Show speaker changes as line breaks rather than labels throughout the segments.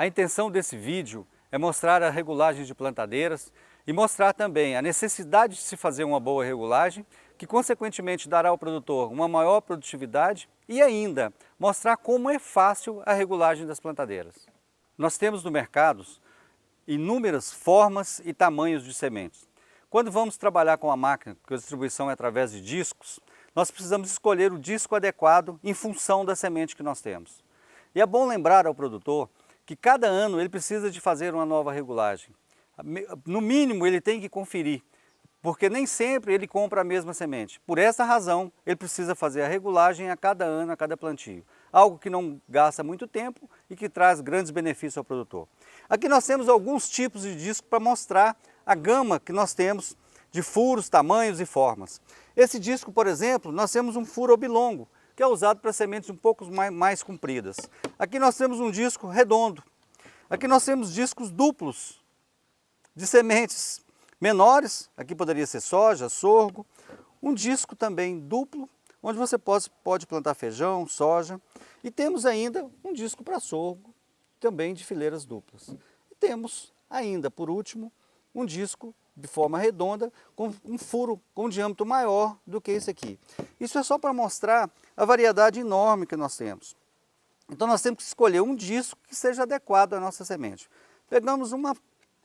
A intenção desse vídeo é mostrar a regulagem de plantadeiras e mostrar também a necessidade de se fazer uma boa regulagem, que consequentemente dará ao produtor uma maior produtividade e ainda mostrar como é fácil a regulagem das plantadeiras. Nós temos no mercado inúmeras formas e tamanhos de sementes. Quando vamos trabalhar com a máquina, que a distribuição é através de discos, nós precisamos escolher o disco adequado em função da semente que nós temos. E é bom lembrar ao produtor que cada ano ele precisa de fazer uma nova regulagem. No mínimo ele tem que conferir, porque nem sempre ele compra a mesma semente. Por essa razão, ele precisa fazer a regulagem a cada ano, a cada plantio. Algo que não gasta muito tempo e que traz grandes benefícios ao produtor. Aqui nós temos alguns tipos de disco para mostrar a gama que nós temos de furos, tamanhos e formas. Esse disco, por exemplo, nós temos um furo oblongo, que é usado para sementes um pouco mais compridas. Aqui nós temos um disco redondo. Aqui nós temos discos duplos de sementes menores, aqui poderia ser soja, sorgo. Um disco também duplo, onde você pode plantar feijão, soja. E temos ainda um disco para sorgo, também de fileiras duplas. E temos ainda, por último, um disco de forma redonda, com um furo com um diâmetro maior do que esse aqui. Isso é só para mostrar a variedade enorme que nós temos. Então nós temos que escolher um disco que seja adequado à nossa semente. Pegamos uma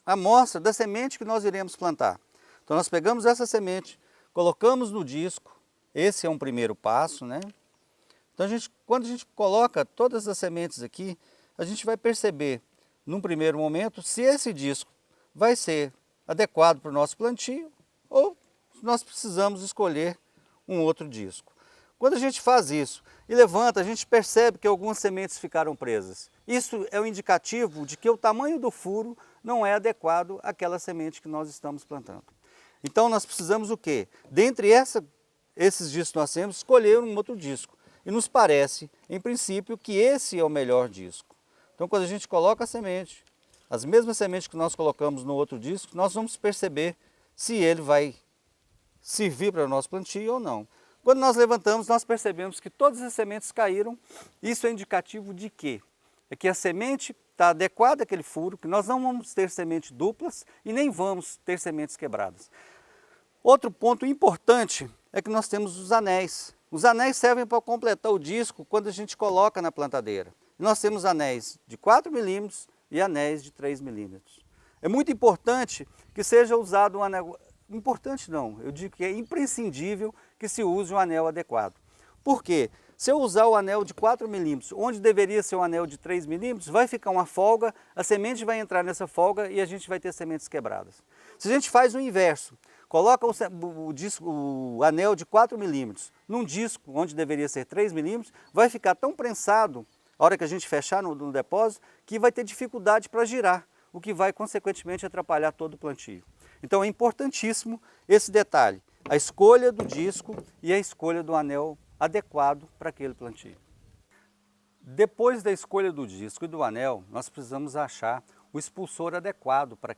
amostra da semente que nós iremos plantar. Então nós pegamos essa semente, colocamos no disco, esse é um primeiro passo, né? Então quando a gente coloca todas as sementes aqui, a gente vai perceber, num primeiro momento, se esse disco vai ser adequado para o nosso plantio ou nós precisamos escolher um outro disco. Quando a gente faz isso e levanta, a gente percebe que algumas sementes ficaram presas. Isso é um indicativo de que o tamanho do furo não é adequado àquela semente que nós estamos plantando. Então nós precisamos o quê? Dentre esses discos que nós temos, escolher um outro disco. E nos parece, em princípio, que esse é o melhor disco. Então quando a gente coloca a semente, as mesmas sementes que nós colocamos no outro disco, nós vamos perceber se ele vai servir para o nosso plantio ou não. Quando nós levantamos, nós percebemos que todas as sementes caíram. Isso é indicativo de quê? É que a semente está adequada àquele furo, que nós não vamos ter sementes duplas e nem vamos ter sementes quebradas. Outro ponto importante é que nós temos os anéis. Os anéis servem para completar o disco quando a gente coloca na plantadeira. Nós temos anéis de 4 milímetros e anéis de 3 milímetros. É muito importante que seja usado um anel. Importante não, eu digo que é imprescindível que se use um anel adequado. Por quê? Se eu usar o anel de 4 milímetros, onde deveria ser um anel de 3 milímetros, vai ficar uma folga, a semente vai entrar nessa folga e a gente vai ter sementes quebradas. Se a gente faz o inverso, coloca o anel de 4 milímetros num disco onde deveria ser 3 milímetros, vai ficar tão prensado, a hora que a gente fechar no depósito, que vai ter dificuldade para girar, o que vai consequentemente atrapalhar todo o plantio. Então é importantíssimo esse detalhe, a escolha do disco e a escolha do anel adequado para aquele plantio. Depois da escolha do disco e do anel, nós precisamos achar o expulsor adequado para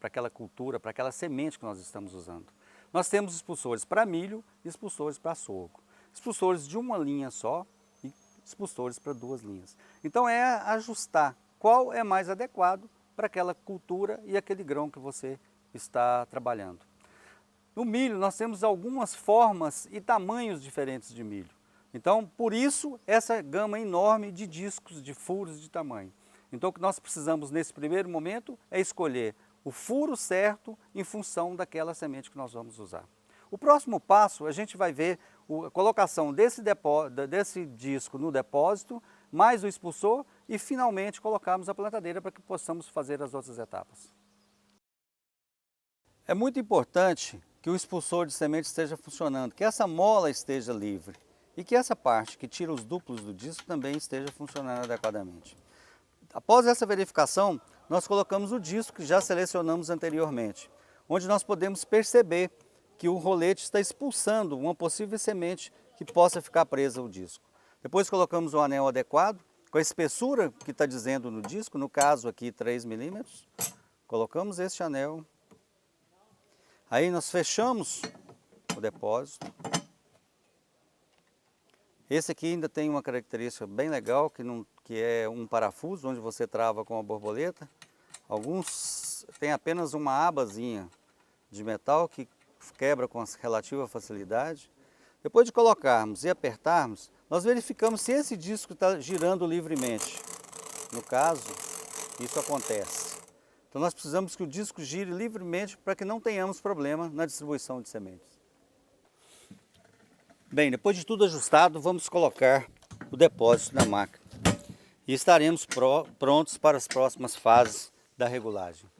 aquela cultura, para aquela semente que nós estamos usando. Nós temos expulsores para milho e expulsores para sorgo. Expulsores de uma linha só e expulsores para 2 linhas. Então é ajustar qual é mais adequado para aquela cultura e aquele grão que você está trabalhando. No milho nós temos algumas formas e tamanhos diferentes de milho. Então, por isso, essa gama enorme de discos, de furos de tamanho. Então, o que nós precisamos nesse primeiro momento é escolher o furo certo em função daquela semente que nós vamos usar. O próximo passo, a gente vai ver a colocação desse disco no depósito, mais o expulsor e finalmente colocarmos a plantadeira para que possamos fazer as outras etapas. É muito importante que o expulsor de semente esteja funcionando, que essa mola esteja livre e que essa parte que tira os duplos do disco também esteja funcionando adequadamente. Após essa verificação, nós colocamos o disco que já selecionamos anteriormente, onde nós podemos perceber que o rolete está expulsando uma possível semente que possa ficar presa ao disco. Depois colocamos o anel adequado, com a espessura que está dizendo no disco, no caso aqui 3 milímetros, colocamos este anel. Aí nós fechamos o depósito. Esse aqui ainda tem uma característica bem legal, que que é um parafuso onde você trava com a borboleta. Alguns têm apenas uma abazinha de metal que quebra com relativa facilidade. Depois de colocarmos e apertarmos, nós verificamos se esse disco está girando livremente. No caso, isso acontece. Então nós precisamos que o disco gire livremente para que não tenhamos problema na distribuição de sementes. Bem, depois de tudo ajustado, vamos colocar o depósito na máquina. E estaremos prontos para as próximas fases da regulagem.